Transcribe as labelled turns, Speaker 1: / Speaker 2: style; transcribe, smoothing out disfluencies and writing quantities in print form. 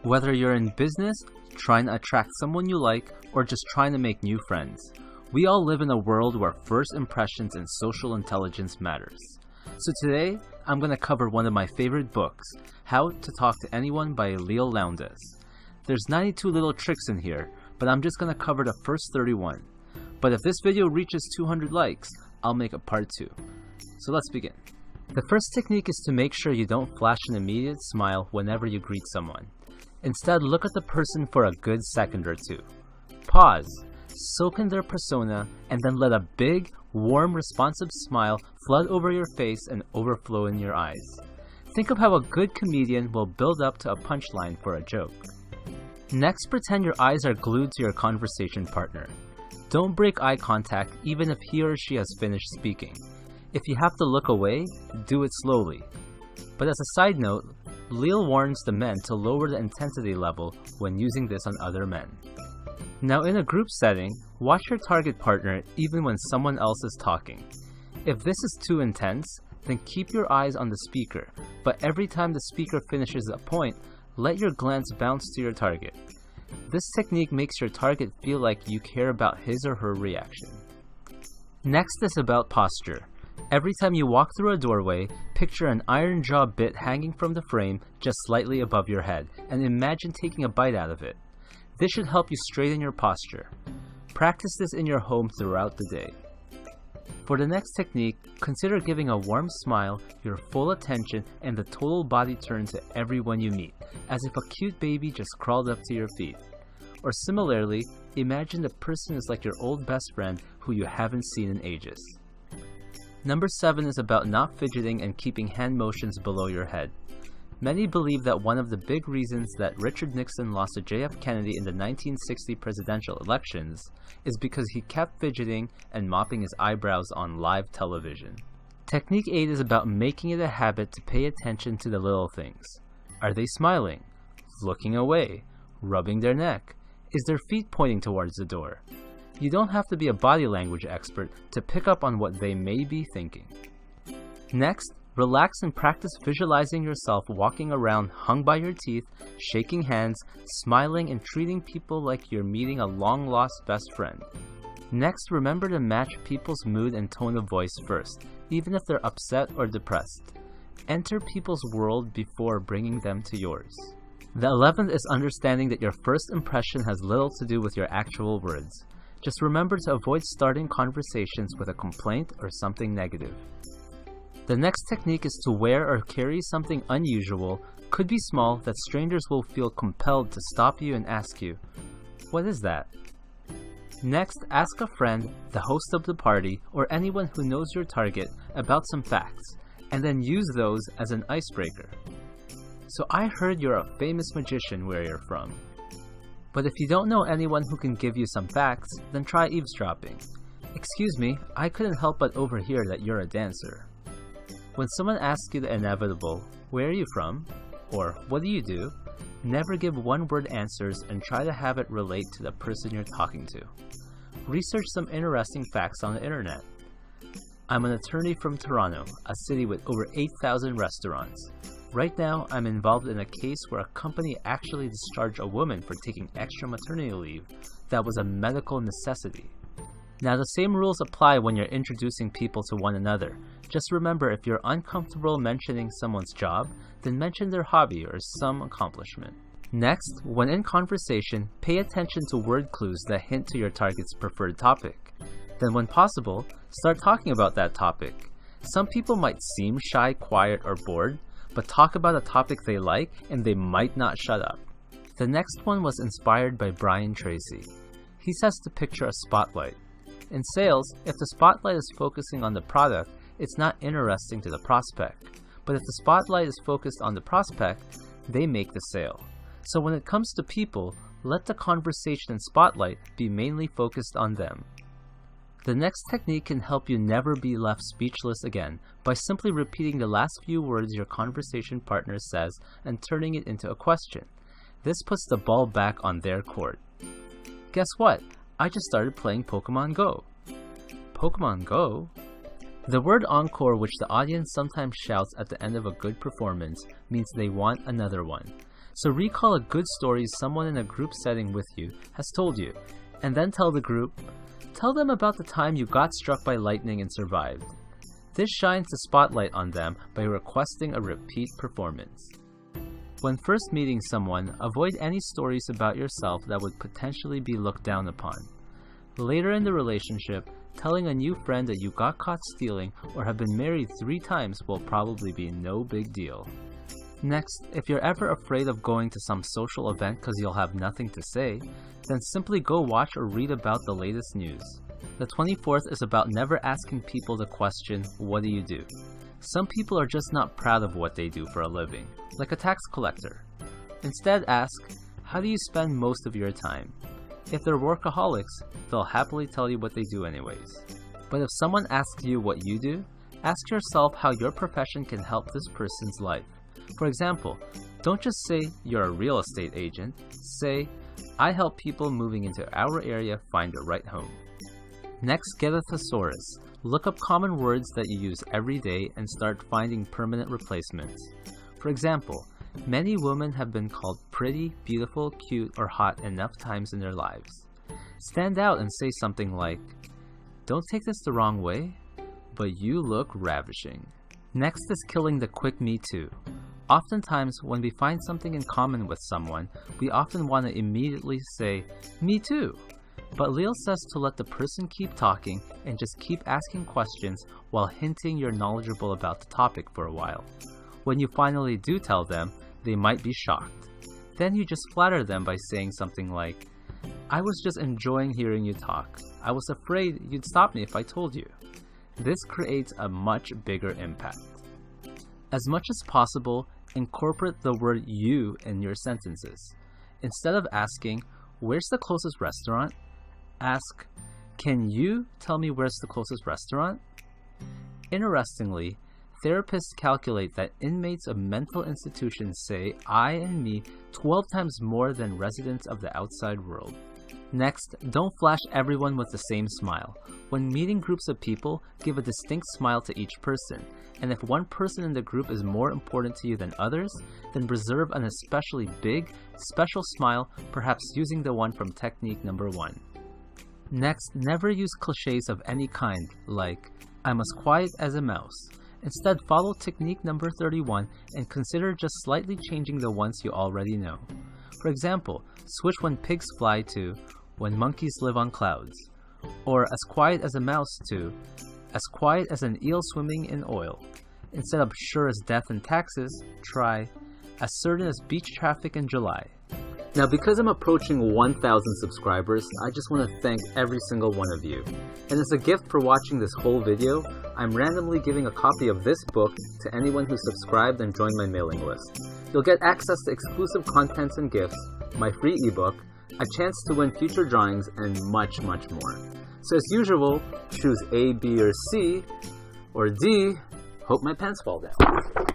Speaker 1: Whether you're in business, trying to attract someone you like, or just trying to make new friends, we all live in a world where first impressions and social intelligence matters. So today, I'm going to cover one of my favorite books, How to Talk to Anyone by Leo Lowndes. There's 92 little tricks in here, but I'm just going to cover the first 31. But if this video reaches 200 likes, I'll make a part 2. So let's begin. The first technique is to make sure you don't flash an immediate smile whenever you greet someone. Instead, look at the person for a good second or two. Pause, soak in their persona, and then let a big, warm, responsive smile flood over your face and overflow in your eyes. Think of how a good comedian will build up to a punchline for a joke. Next, pretend your eyes are glued to your conversation partner. Don't break eye contact even if he or she has finished speaking. If you have to look away, do it slowly. But as a side note, Leo warns the men to lower the intensity level when using this on other men. Now in a group setting, watch your target partner even when someone else is talking. If this is too intense, then keep your eyes on the speaker, but every time the speaker finishes a point, let your glance bounce to your target. This technique makes your target feel like you care about his or her reaction. Next is about posture. Every time you walk through a doorway, picture an iron jaw bit hanging from the frame just slightly above your head, and imagine taking a bite out of it. This should help you straighten your posture. Practice this in your home throughout the day. For the next technique, consider giving a warm smile, your full attention, and the total body turn to everyone you meet, as if a cute baby just crawled up to your feet. Or similarly, imagine the person is like your old best friend who you haven't seen in ages. Number 7 is about not fidgeting and keeping hand motions below your head. Many believe that one of the big reasons that Richard Nixon lost to JF Kennedy in the 1960 presidential elections is because he kept fidgeting and mopping his eyebrows on live television. Technique 8 is about making it a habit to pay attention to the little things. Are they smiling? Looking away? Rubbing their neck? Is their feet pointing towards the door? You don't have to be a body language expert to pick up on what they may be thinking. Next, relax and practice visualizing yourself walking around hung by your teeth, shaking hands, smiling, and treating people like you're meeting a long-lost best friend. Next, remember to match people's mood and tone of voice first, even if they're upset or depressed. Enter people's world before bringing them to yours. The 11th is understanding that your first impression has little to do with your actual words. Just remember to avoid starting conversations with a complaint or something negative. The next technique is to wear or carry something unusual, could be small, that strangers will feel compelled to stop you and ask you, "What is that?" Next, ask a friend, the host of the party, or anyone who knows your target about some facts, and then use those as an icebreaker. "So I heard you're a famous magician where you're from." But if you don't know anyone who can give you some facts, then try eavesdropping. "Excuse me, I couldn't help but overhear that you're a dancer." When someone asks you the inevitable, "Where are you from?" or "What do you do?" never give one-word answers and try to have it relate to the person you're talking to. Research some interesting facts on the internet. I'm an attorney from Toronto, a city with over 8,000 restaurants. Right now, I'm involved in a case where a company actually discharged a woman for taking extra maternity leave that was a medical necessity. Now, the same rules apply when you're introducing people to one another. Just remember, if you're uncomfortable mentioning someone's job, then mention their hobby or some accomplishment. Next, when in conversation, pay attention to word clues that hint to your target's preferred topic. Then when possible, start talking about that topic. Some people might seem shy, quiet, or bored, but talk about a topic they like and they might not shut up. The next one was inspired by Brian Tracy. He says to picture a spotlight. In sales, if the spotlight is focusing on the product, it's not interesting to the prospect. But if the spotlight is focused on the prospect, they make the sale. So when it comes to people, let the conversation and spotlight be mainly focused on them. The next technique can help you never be left speechless again by simply repeating the last few words your conversation partner says and turning it into a question. This puts the ball back on their court. Guess what? I just started playing Pokemon Go. Pokemon Go? The word encore, which the audience sometimes shouts at the end of a good performance, means they want another one. So recall a good story someone in a group setting with you has told you, and then tell the group, tell them about the time you got struck by lightning and survived. This shines the spotlight on them by requesting a repeat performance. When first meeting someone, avoid any stories about yourself that would potentially be looked down upon. Later in the relationship, telling a new friend that you got caught stealing or have been married 3 times will probably be no big deal. Next, if you're ever afraid of going to some social event because you'll have nothing to say, then simply go watch or read about the latest news. The 24th is about never asking people the question, what do you do? Some people are just not proud of what they do for a living, like a tax collector. Instead ask, how do you spend most of your time? If they're workaholics, they'll happily tell you what they do anyways. But if someone asks you what you do, ask yourself how your profession can help this person's life. For example, don't just say you're a real estate agent, say, I help people moving into our area find a right home. Next, get a thesaurus. Look up common words that you use every day and start finding permanent replacements. For example, many women have been called pretty, beautiful, cute, or hot enough times in their lives. Stand out and say something like, don't take this the wrong way, but you look ravishing. Next is killing the quick me too. Oftentimes, when we find something in common with someone, we often want to immediately say, me too. But Leo says to let the person keep talking and just keep asking questions while hinting you're knowledgeable about the topic for a while. When you finally do tell them, they might be shocked. Then you just flatter them by saying something like, I was just enjoying hearing you talk. I was afraid you'd stop me if I told you. This creates a much bigger impact. As much as possible, incorporate the word you in your sentences. Instead of asking, where's the closest restaurant? Ask, can you tell me where's the closest restaurant? Interestingly, therapists calculate that inmates of mental institutions say I and me 12 times more than residents of the outside world. Next, don't flash everyone with the same smile. When meeting groups of people, give a distinct smile to each person, and if one person in the group is more important to you than others, then reserve an especially big, special smile, perhaps using the one from technique number 1. Next, never use cliches of any kind, like, I'm as quiet as a mouse. Instead, follow technique number 31 and consider just slightly changing the ones you already know. For example, switch when pigs fly to when monkeys live on clouds, or as quiet as a mouse to as quiet as an eel swimming in oil. Instead of sure as death and taxes, try as certain as beach traffic in July. Now, because I'm approaching 1,000 subscribers, I just want to thank every single one of you. And as a gift for watching this whole video, I'm randomly giving a copy of this book to anyone who subscribed and joined my mailing list. You'll get access to exclusive contents and gifts, my free ebook, a chance to win future drawings, and much, much more. So as usual, choose A, B, or C, or D. Hope my pants fall down.